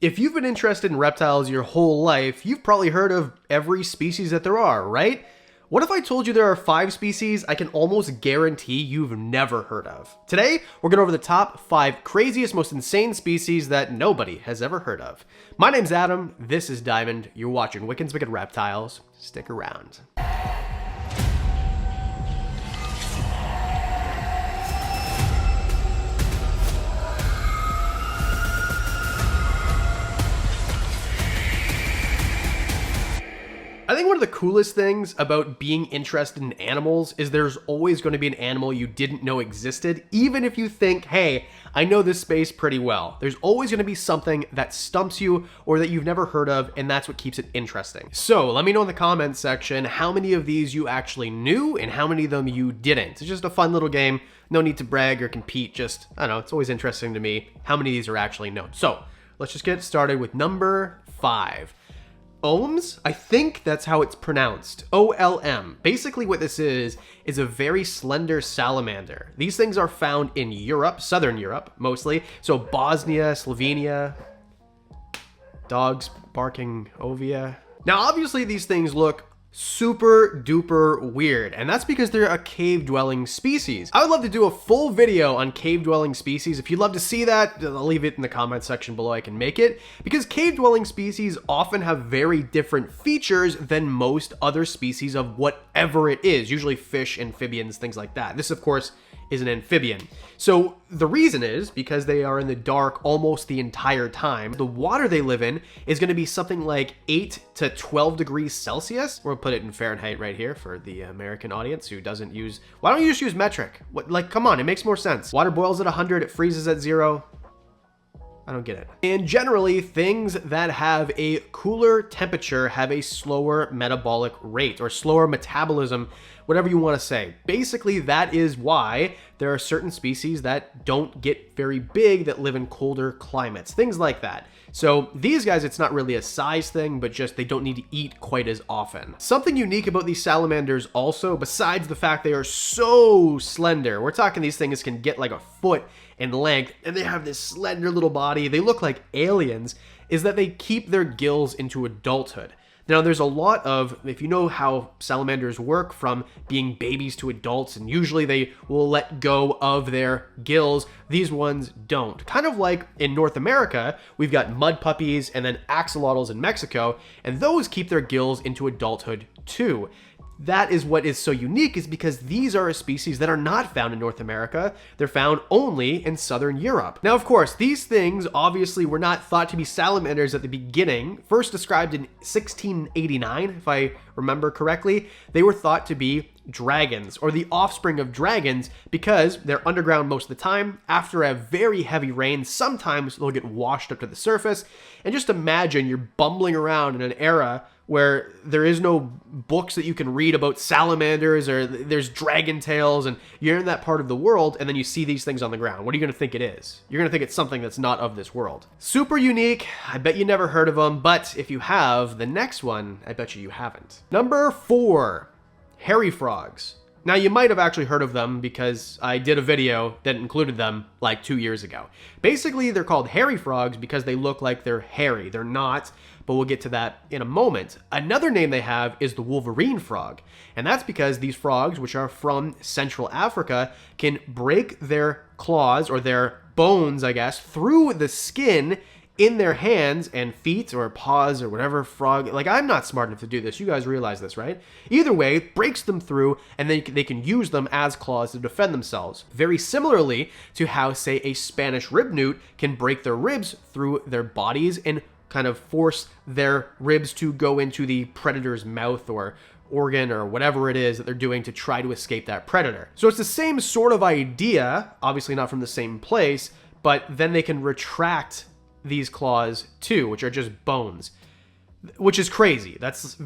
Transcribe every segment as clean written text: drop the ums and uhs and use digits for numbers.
If you've been interested in reptiles your whole life, you've probably heard of every species that there are, right? What if I told you there are 5 species I can almost guarantee you've never heard of? Today, we're going over the top 5 craziest, most insane species that nobody has ever heard of. My name's Adam, this is Diamond, you're watching Wickens Wicked Reptiles. Stick around. I think one of the coolest things about being interested in animals is there's always going to be an animal you didn't know existed, even if you think, hey, I know this space pretty well. There's always going to be something that stumps you or that you've never heard of, and that's what keeps it interesting. So let me know in the comments section how many of these you actually knew and how many of them you didn't. It's just a fun little game. No need to brag or compete. Just, I don't know, it's always interesting to me how many of these are actually known. So let's just get started with number 5. Ohms? I think that's how it's pronounced. O-L-M. Basically what this is a very slender salamander. These things are found in Europe, Southern Europe, mostly. So Bosnia, Slovenia, dogs barking ovia. Now obviously these things look super duper weird, and that's because they're a cave dwelling species. I would love to do a full video on cave dwelling species. If you'd love to see that, I'll leave it in the comment section below. I can make it, because cave dwelling species often have very different features than most other species of whatever it is, usually fish, amphibians, things like that. This of course is an amphibian. So the reason is because they are in the dark almost the entire time. The water they live in is going to be something like 8 to 12 degrees Celsius. We'll put it in Fahrenheit right here for the American audience who doesn't use, why don't you just use metric? What, like, come on, it makes more sense. Water boils at 100, it freezes at 0. I don't get it. And generally, things that have a cooler temperature have a slower metabolic rate or slower metabolism, whatever you want to say. Basically, that is why there are certain species that don't get very big that live in colder climates, things like that. So these guys, it's not really a size thing, but just they don't need to eat quite as often. Something unique about these salamanders also, besides the fact they are so slender, we're talking these things can get like a foot in length, and they have this slender little body, they look like aliens, is that they keep their gills into adulthood. Now, there's a lot of, if you know how salamanders work from being babies to adults, and usually they will let go of their gills, these ones don't. Kind of like in North America, we've got mud puppies and then axolotls in Mexico, and those keep their gills into adulthood too. That is what is so unique, is because these are a species that are not found in North America. They're found only in Southern Europe. Now, of course, these things obviously were not thought to be salamanders at the beginning. First described in 1689, if I remember correctly, they were thought to be dragons, or the offspring of dragons, because they're underground most of the time. After a very heavy rain, sometimes they'll get washed up to the surface. And just imagine you're bumbling around in an era where there is no books that you can read about salamanders, or there's dragon tales, and you're in that part of the world, and then you see these things on the ground. What are you going to think it is? You're going to think it's something that's not of this world. Super unique. I bet you never heard of them, but if you have, the next one, I bet you haven't. Number 4, hairy frogs. Now, you might have actually heard of them because I did a video that included them like 2 years ago. Basically, they're called hairy frogs because they look like they're hairy. They're not, but we'll get to that in a moment. Another name they have is the Wolverine Frog, and that's because these frogs, which are from Central Africa, can break their claws, or their bones, I guess, through the skin in their hands and feet or paws or whatever frog. Like, I'm not smart enough to do this. You guys realize this, right? Either way, it breaks them through, and then they can use them as claws to defend themselves. Very similarly to how, say, a Spanish rib newt can break their ribs through their bodies and kind of force their ribs to go into the predator's mouth or organ or whatever it is that they're doing to try to escape that predator. So it's the same sort of idea, obviously not from the same place, but then they can retract these claws too, which are just bones, which is crazy. That's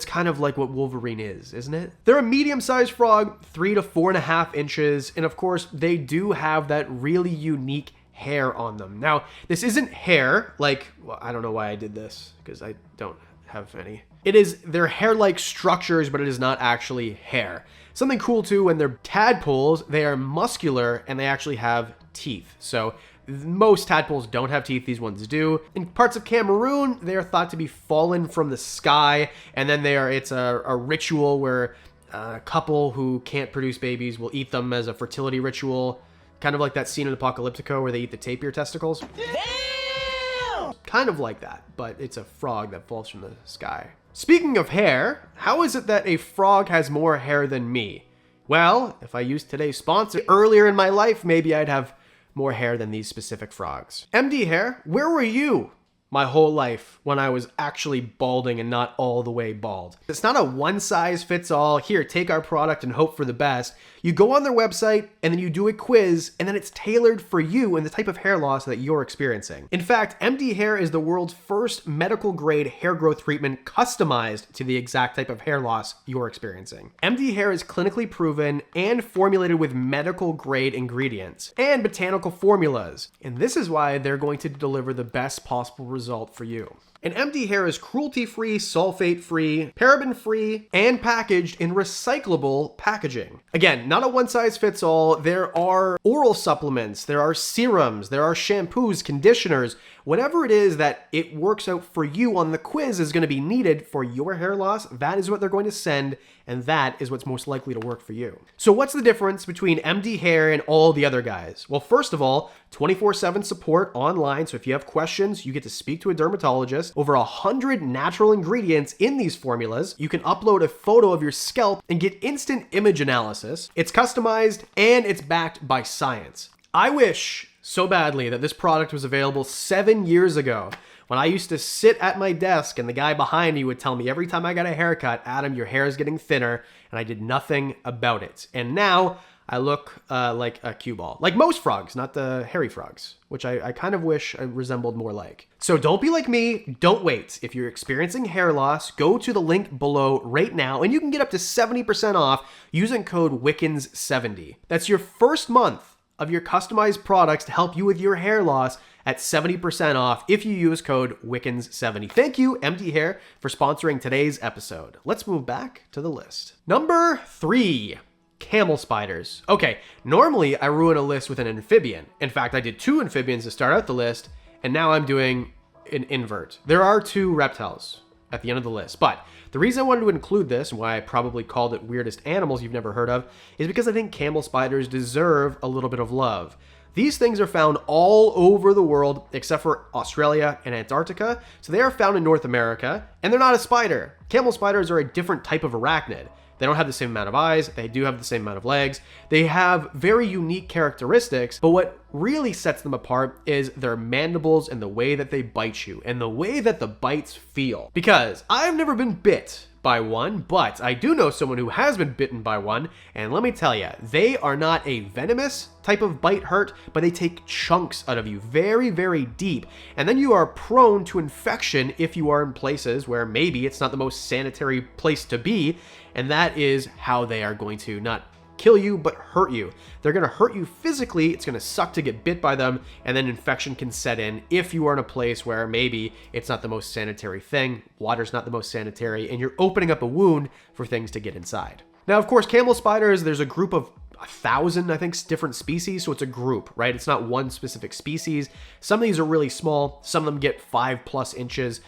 kind of like what Wolverine is, isn't it? They're a medium-sized frog, 3 to 4.5 inches, and of course they do have that really unique hair on them. Now, this isn't hair, like, well, I don't know why I did this, because I don't have any. It is their hair-like structures, but it is not actually hair. Something cool too, when they're tadpoles, they are muscular and they actually have teeth. So Most tadpoles don't have teeth, these ones do. In parts of Cameroon, they are thought to be fallen from the sky, and then it's a ritual where a couple who can't produce babies will eat them as a fertility ritual, kind of like that scene in Apocalyptico where they eat the tapir testicles. Damn! Kind of like that, but it's a frog that falls from the sky. Speaking of hair, how is it that a frog has more hair than me? Well, if I used today's sponsor earlier in my life, maybe I'd have more hair than these specific frogs. MD Hair, where were you my whole life when I was actually balding and not all the way bald? It's not a one size fits all, here, take our product and hope for the best. You go on their website and then you do a quiz and then it's tailored for you and the type of hair loss that you're experiencing. In fact, MD Hair is the world's first medical grade hair growth treatment customized to the exact type of hair loss you're experiencing. MD Hair is clinically proven and formulated with medical grade ingredients and botanical formulas. And this is why they're going to deliver the best possible result for you. And MD Hair is cruelty-free, sulfate-free, paraben-free, and packaged in recyclable packaging. Again, not a one-size-fits-all. There are oral supplements, there are serums, there are shampoos, conditioners. Whatever it is that it works out for you on the quiz is going to be needed for your hair loss. That is what they're going to send, and that is what's most likely to work for you. So what's the difference between MD Hair and all the other guys? Well, first of all, 24/7 support online. So if you have questions, you get to speak to a dermatologist. Over 100 natural ingredients in these formulas. You can upload a photo of your scalp and get instant image analysis. It's customized and it's backed by science. I wish so badly that this product was available 7 years ago, when I used to sit at my desk and the guy behind me would tell me every time I got a haircut, Adam, your hair is getting thinner, and I did nothing about it. And now I look like a cue ball. Like most frogs, not the hairy frogs, which I kind of wish I resembled more like. So don't be like me, don't wait. If you're experiencing hair loss, go to the link below right now and you can get up to 70% off using code Wickens70. That's your first month of your customized products to help you with your hair loss at 70% off if you use code Wickens70. Thank you, MD Hair, for sponsoring today's episode. Let's move back to the list. Number 3. Camel spiders. Okay, normally I ruin a list with an amphibian. In fact, I did 2 amphibians to start out the list, and now I'm doing an invert. There are 2 reptiles at the end of the list, but the reason I wanted to include this, and why I probably called it weirdest animals you've never heard of, is because I think camel spiders deserve a little bit of love. These things are found all over the world except for Australia and Antarctica, so they are found in North America, and they're not a spider. Camel spiders are a different type of arachnid. They don't have the same amount of eyes, they do have the same amount of legs, they have very unique characteristics, but what really sets them apart is their mandibles and the way that they bite you, and the way that the bites feel. Because I've never been bit by one, but I do know someone who has been bitten by one, and let me tell you, they are not a venomous type of bite hurt, but they take chunks out of you very, very deep, and then you are prone to infection if you are in places where maybe it's not the most sanitary place to be, and that is how they are going to not kill you, but hurt you. They're going to hurt you physically, it's going to suck to get bit by them, and then infection can set in if you are in a place where maybe it's not the most sanitary thing, water's not the most sanitary, and you're opening up a wound for things to get inside. Now, of course, camel spiders, there's a group of 1,000, I think, different species, so it's a group, right? It's not one specific species. Some of these are really small, some of them get 5+ inches,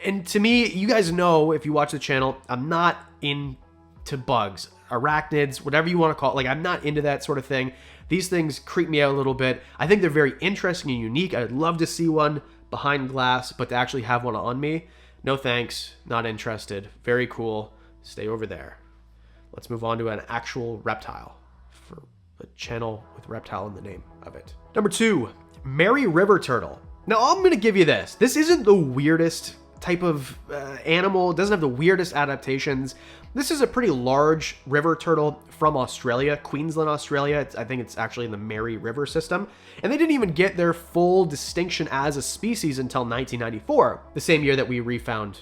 and to me, you guys know, if you watch the channel, I'm not into bugs, arachnids, whatever you want to call it. Like, I'm not into that sort of thing. These things creep me out a little bit. I think they're very interesting and unique. I'd love to see one behind glass, but to actually have one on me, no thanks, not interested. Very cool, stay over there. Let's move on to an actual reptile for a channel with reptile in the name of it. Number 2, Mary River Turtle. Now, I'm going to give you this. This isn't the weirdest type of animal. It doesn't have the weirdest adaptations. This is a pretty large river turtle from Australia, Queensland, Australia. I think it's actually in the Mary River system. And they didn't even get their full distinction as a species until 1994, the same year that we refound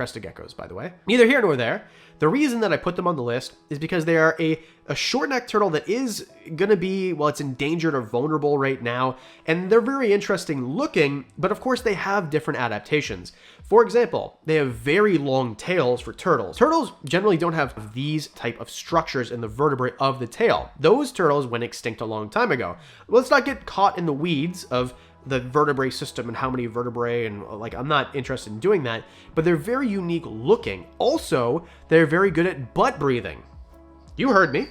crested geckos, by the way. Neither here nor there. The reason that I put them on the list is because they are a short-necked turtle that is going to be, well, it's endangered or vulnerable right now, and they're very interesting looking, but of course they have different adaptations. For example, they have very long tails for turtles. Turtles generally don't have these type of structures in the vertebrae of the tail. Those turtles went extinct a long time ago. Let's not get caught in the weeds of the vertebrae system and how many vertebrae, and like, I'm not interested in doing that, but they're very unique looking. Also, they're very good at butt breathing. You heard me.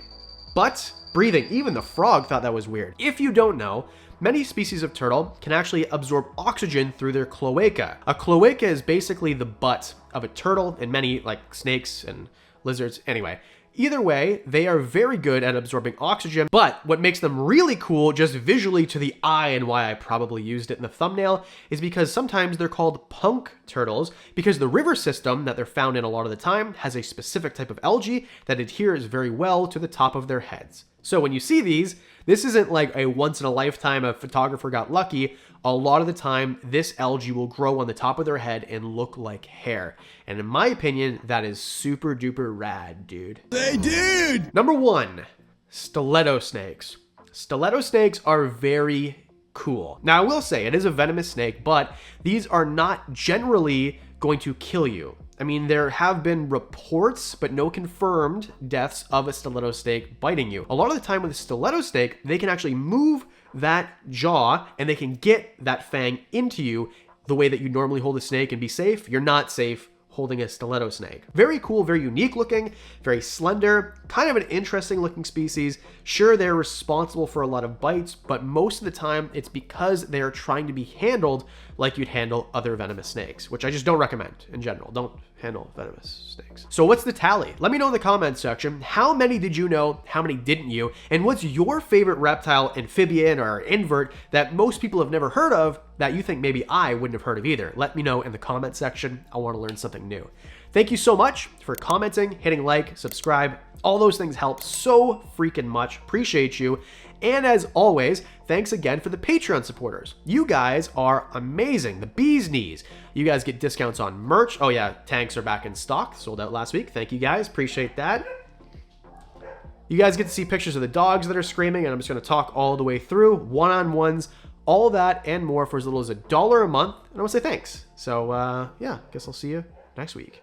Butt breathing. Even the frog thought that was weird. If you don't know, many species of turtle can actually absorb oxygen through their cloaca. A cloaca is basically the butt of a turtle, and many like snakes and lizards. Anyway, either way, they are very good at absorbing oxygen, but what makes them really cool just visually to the eye, and why I probably used it in the thumbnail, is because sometimes they're called punk turtles because the river system that they're found in a lot of the time has a specific type of algae that adheres very well to the top of their heads. So when you see these, this isn't like a once in a lifetime a photographer got lucky. A lot of the time, this algae will grow on the top of their head and look like hair. And in my opinion, that is super duper rad, dude. Hey, dude! Number 1, stiletto snakes. Stiletto snakes are very cool. Now, I will say it is a venomous snake, but these are not generally going to kill you. I mean, there have been reports, but no confirmed deaths of a stiletto snake biting you. A lot of the time with a stiletto snake, they can actually move that jaw and they can get that fang into you the way that you normally hold a snake and be safe. You're not safe holding a stiletto snake. Very cool, very unique looking, very slender, kind of an interesting looking species. Sure, they're responsible for a lot of bites, but most of the time it's because they're trying to be handled like you'd handle other venomous snakes, which I just don't recommend in general. Don't handle venomous snakes. So what's the tally? Let me know in the comments section. How many did you know? How many didn't you? And what's your favorite reptile, amphibian, or invert that most people have never heard of that you think maybe I wouldn't have heard of either? Let me know in the comment section. I want to learn something new. Thank you so much for commenting, hitting like, subscribe. All those things help so freaking much. Appreciate you. And as always, thanks again for the Patreon supporters. You guys are amazing. The bee's knees. You guys get discounts on merch. Oh yeah, tanks are back in stock. Sold out last week. Thank you guys. Appreciate that. You guys get to see pictures of the dogs that are screaming, and I'm just going to talk all the way through. One-on-ones, all that and more for as little as $1 a month. And I want to say thanks. So yeah, guess I'll see you next week.